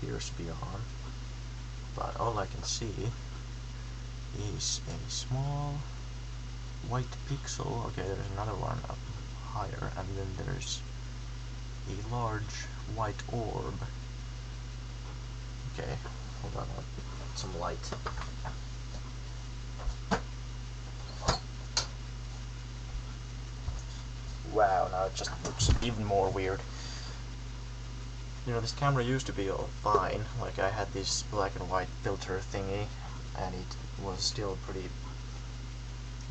appears to be a harm, but all I can see is a small white pixel. Okay, there's another one up higher, and then there's a large white orb. Okay, hold on, I'll put some light. Wow, now it just looks even more weird. You know, this camera used to be all fine, like I had this black and white filter thingy, and it was still pretty, you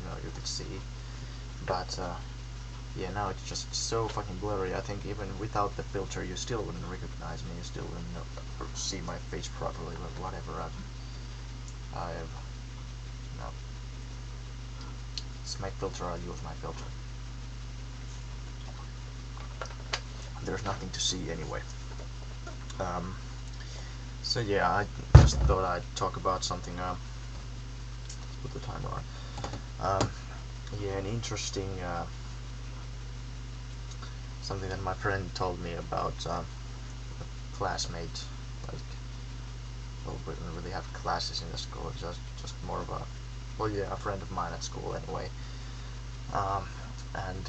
know, you could see, but yeah, now it's just so fucking blurry. I think even without the filter you still wouldn't recognize me, you still wouldn't see my face properly, but whatever. I've no, it's my filter, I'll use my filter. There's nothing to see anyway. So yeah, I just thought I'd talk about something, put the timer on. Yeah, an interesting, something that my friend told me about, a classmate, like, well, we didn't really have classes in the school, just more of a, well yeah, a friend of mine at school anyway, and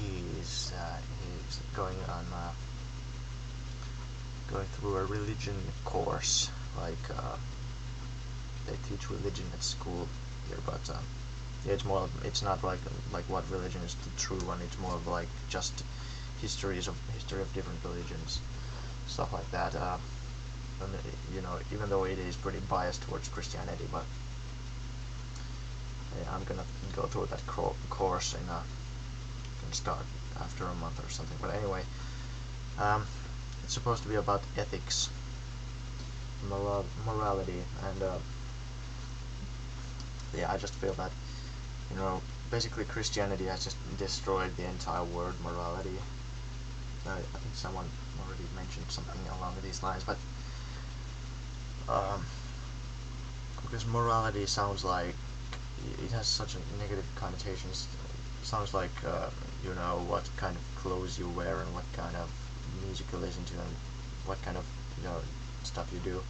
he's going on, going through a religion course, like, they teach religion at school here, but yeah, it's not like what religion is the true one. It's more of like just history of different religions, stuff like that. And, you know, even though it is pretty biased towards Christianity, but yeah, I'm gonna go through that course in can start after a month or something. But anyway, it's supposed to be about ethics, morality, and yeah, I just feel that, you know, basically Christianity has just destroyed the entire word morality. I think someone already mentioned something along these lines, but because morality sounds like it has such a negative connotations. It sounds like you know, what kind of clothes you wear and what kind of music you listen to and what kind of, you know, stuff you do,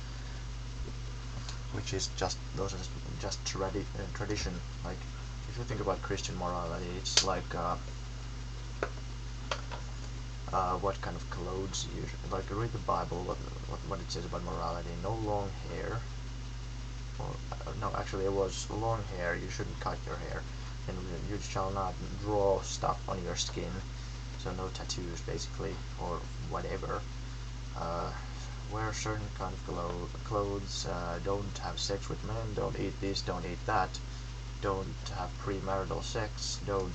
which is just, those are just tradition. Like, if you think about Christian morality, it's like what kind of clothes you like. Read the Bible, what it says about morality. No long hair, or no, actually it was long hair. You shouldn't cut your hair, and you shall not draw stuff on your skin. So no tattoos, basically, or whatever. Wear certain kind of clothes. Don't have sex with men. Don't eat this. Don't eat that. Don't have premarital sex. Don't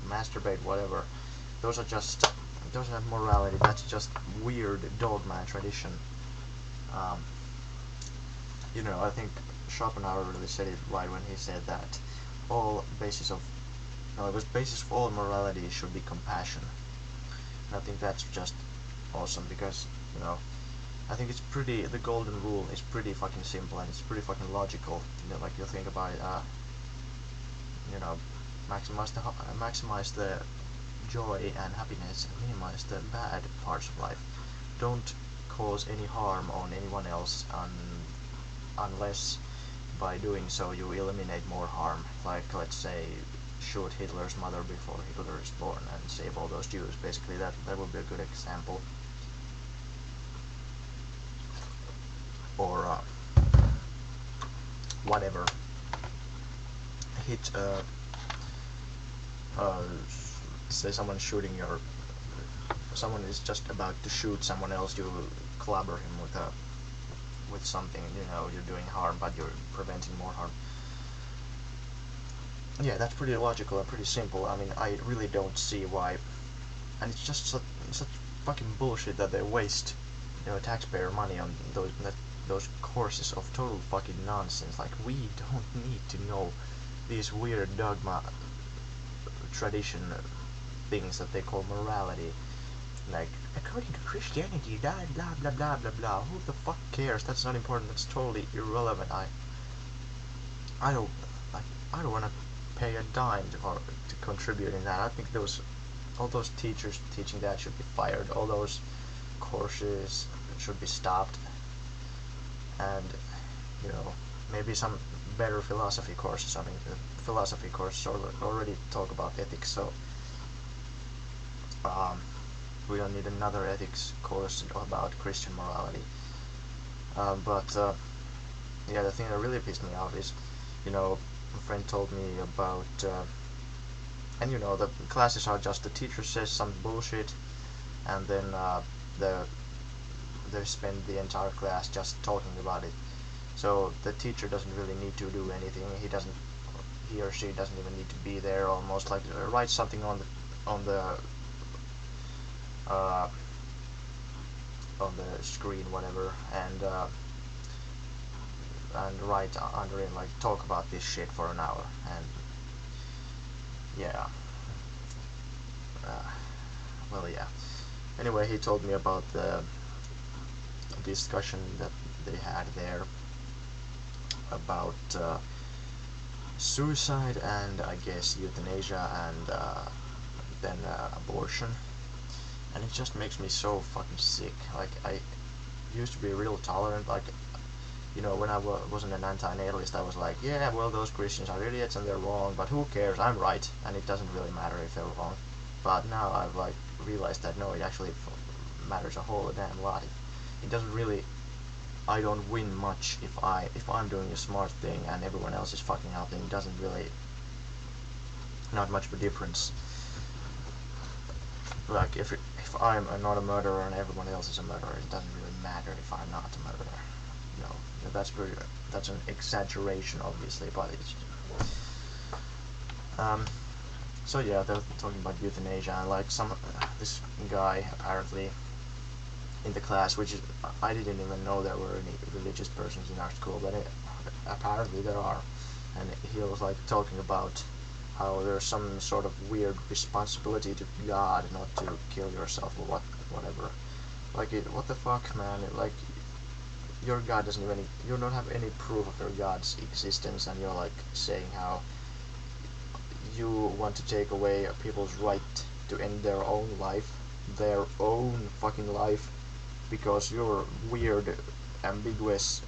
masturbate. Whatever. Those are not morality. That's just weird dogma and tradition. You know, I think Schopenhauer really said it right when he said that the basis of all morality should be compassion. And I think that's just awesome because, you know, I think the golden rule is pretty fucking simple and it's pretty fucking logical. You know, like, you think about it, you know, maximize the joy and happiness and minimize the bad parts of life. Don't cause any harm on anyone else unless by doing so you eliminate more harm. Like, let's say, shoot Hitler's mother before Hitler is born and save all those Jews. Basically, that would be a good example. Or whatever. Hit say someone is just about to shoot someone else, you clobber him with something, you know, you're doing harm but you're preventing more harm. Yeah, that's pretty logical and pretty simple. I mean, I really don't see why, and it's just such fucking bullshit that they waste, you know, taxpayer money on those courses of total fucking nonsense. Like, we don't need to know these weird dogma tradition things that they call morality. Like, according to Christianity, blah blah blah blah blah blah. Who the fuck cares? That's not important. That's totally irrelevant. I don't want to pay a dime to contribute in that. I think all those teachers teaching that should be fired. All those courses should be stopped, and maybe some better philosophy courses. I mean, philosophy courses already talk about ethics, so we don't need another ethics course about Christian morality. But yeah, the thing that really pissed me off is, a friend told me about, and the classes are just the teacher says some bullshit, and then they spend the entire class just talking about it. So the teacher doesn't really need to do anything. He or she doesn't even need to be there. Almost like write something on the uh, on the screen, whatever, and write under it like talk about this shit for an hour, and yeah, well, yeah. Anyway, he told me about the discussion that they had there about suicide and I guess euthanasia and then abortion, and it just makes me so fucking sick. Like, I used to be real tolerant, like, when I wasn't an anti-natalist, I was like, yeah, well, those Christians are idiots and they're wrong, but who cares, I'm right, and it doesn't really matter if they're wrong. But now I've like realized that no, it actually matters a whole damn lot. It doesn't really, I don't win much if I'm doing a smart thing and everyone else is fucking up, then it doesn't really, not much of a difference. Like, if I'm not a murderer and everyone else is a murderer, it doesn't really matter if I'm not a murderer. That's an exaggeration, obviously, but it's so yeah, they're talking about euthanasia, and like this guy apparently in the class, which is, I didn't even know there were any religious persons in our school, but apparently there are, and he was like talking about how there's some sort of weird responsibility to God not to kill yourself or whatever. Like, what the fuck, man? Like, your God doesn't even, you don't have any proof of your God's existence, and you're like saying how you want to take away people's right to end their own fucking life, because your weird, ambiguous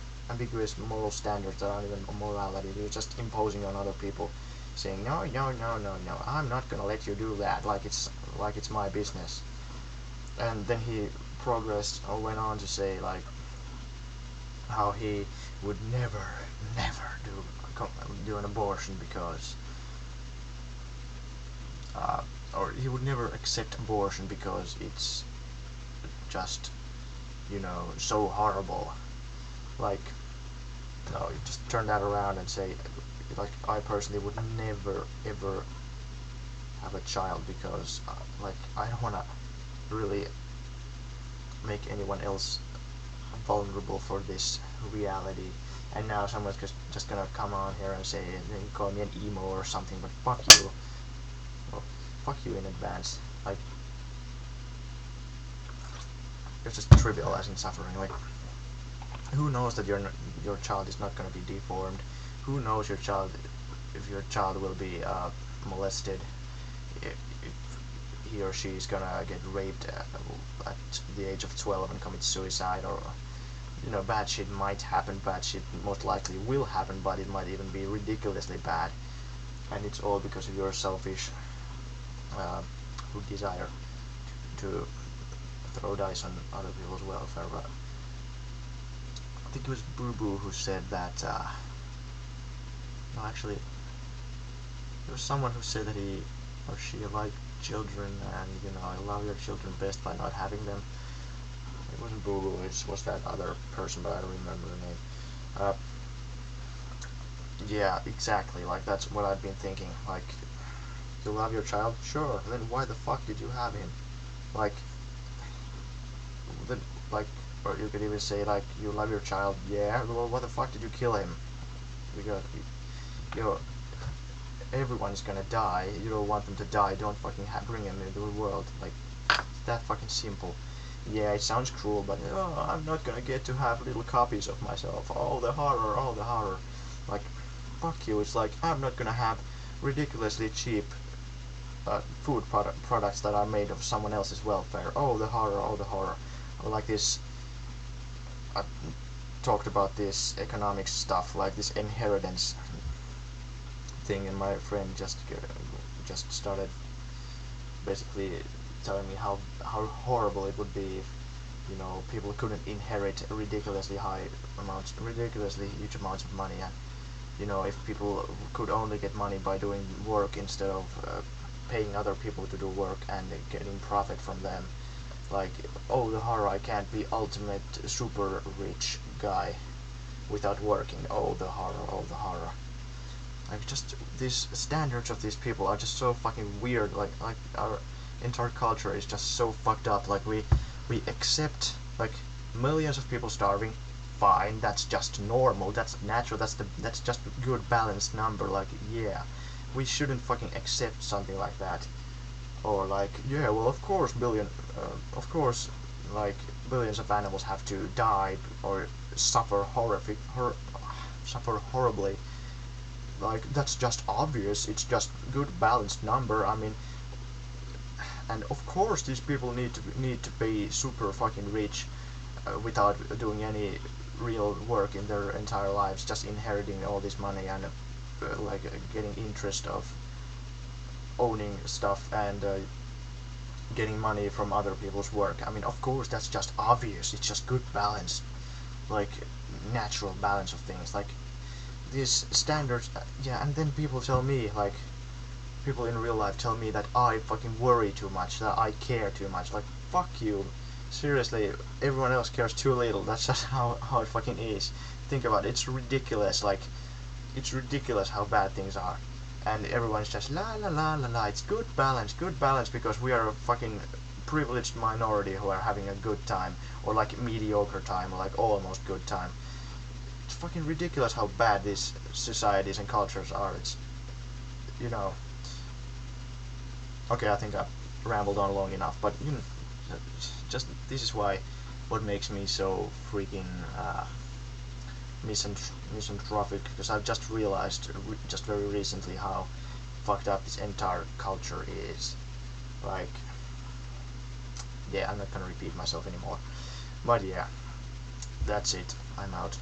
moral standards that aren't even morality. You're just imposing on other people, saying no, I'm not gonna let you do that. Like it's my business. And then he progressed or went on to say like how he would never do an abortion because or he would never accept abortion because it's just so horrible. Like, no, you just turn that around and say, like, I personally would never ever have a child because like, I don't want to really make anyone else vulnerable for this reality. And now someone's just gonna come on here and say, and call me an emo or something, but fuck you. Well, fuck you in advance. Like, it's just trivializing suffering. Like, who knows that your child is not gonna be deformed? Who knows if your child will be molested? If he or she is gonna get raped at the age of 12 and commit suicide, or bad shit might happen, bad shit most likely will happen, but it might even be ridiculously bad, and it's all because of your selfish desire to throw dice on other people's welfare. But I think it was Boo Boo who said that, no, actually, there was someone who said that he or she liked children, and I love your children best by not having them. It wasn't Boo Boo, it was that other person, but I don't remember the name. Yeah, exactly, like, that's what I've been thinking. Like, you love your child? Sure, then why the fuck did you have him? Like, or you could even say, like, you love your child, yeah, well, why the fuck did you kill him? Because, everyone's gonna die, you don't want them to die, don't fucking bring them into the world. Like, it's that fucking simple. Yeah, it sounds cruel, but I'm not gonna get to have little copies of myself. Oh, the horror. Like, fuck you, it's like, I'm not gonna have ridiculously cheap food products that are made of someone else's welfare. Oh, the horror. like this. I talked about this economics stuff, like this inheritance thing, and my friend just started basically telling me how horrible it would be if people couldn't inherit ridiculously huge amounts of money, and if people could only get money by doing work instead of paying other people to do work and getting profit from them. Like, oh, the horror! I can't be ultimate super rich guy without working. Oh, the horror! Oh, the horror! Like, just these standards of these people are just so fucking weird. Like our entire culture is just so fucked up. Like we accept like millions of people starving. Fine, that's just normal. That's natural. That's just a good balanced number. Like, yeah, we shouldn't fucking accept something like that. Or like, yeah, well, of course, like billions of animals have to die or suffer horribly. Like, that's just obvious. It's just good balanced number. I mean, and of course these people need to be super fucking rich without doing any real work in their entire lives, just inheriting all this money and getting interest of owning stuff and getting money from other people's work. I mean, of course that's just obvious. It's just good balance, like natural balance of things. Like these standards, yeah. And then people tell me, like, people in real life tell me that I fucking worry too much, that I care too much. Like, fuck you. Seriously, everyone else cares too little. That's just how it fucking is. Think about it. It's ridiculous. Like, it's ridiculous how bad things are. And everyone's just la la la la la. It's good balance because we are a fucking privileged minority who are having a good time, or like mediocre time, or like almost good time. It's fucking ridiculous how bad these societies and cultures are. It's, you know, okay, I think I've rambled on long enough, but just this is why what makes me so freaking misanthropic, because I've just realized just very recently how fucked up this entire culture is. Like, yeah, I'm not gonna repeat myself anymore, but yeah, that's it. I'm out.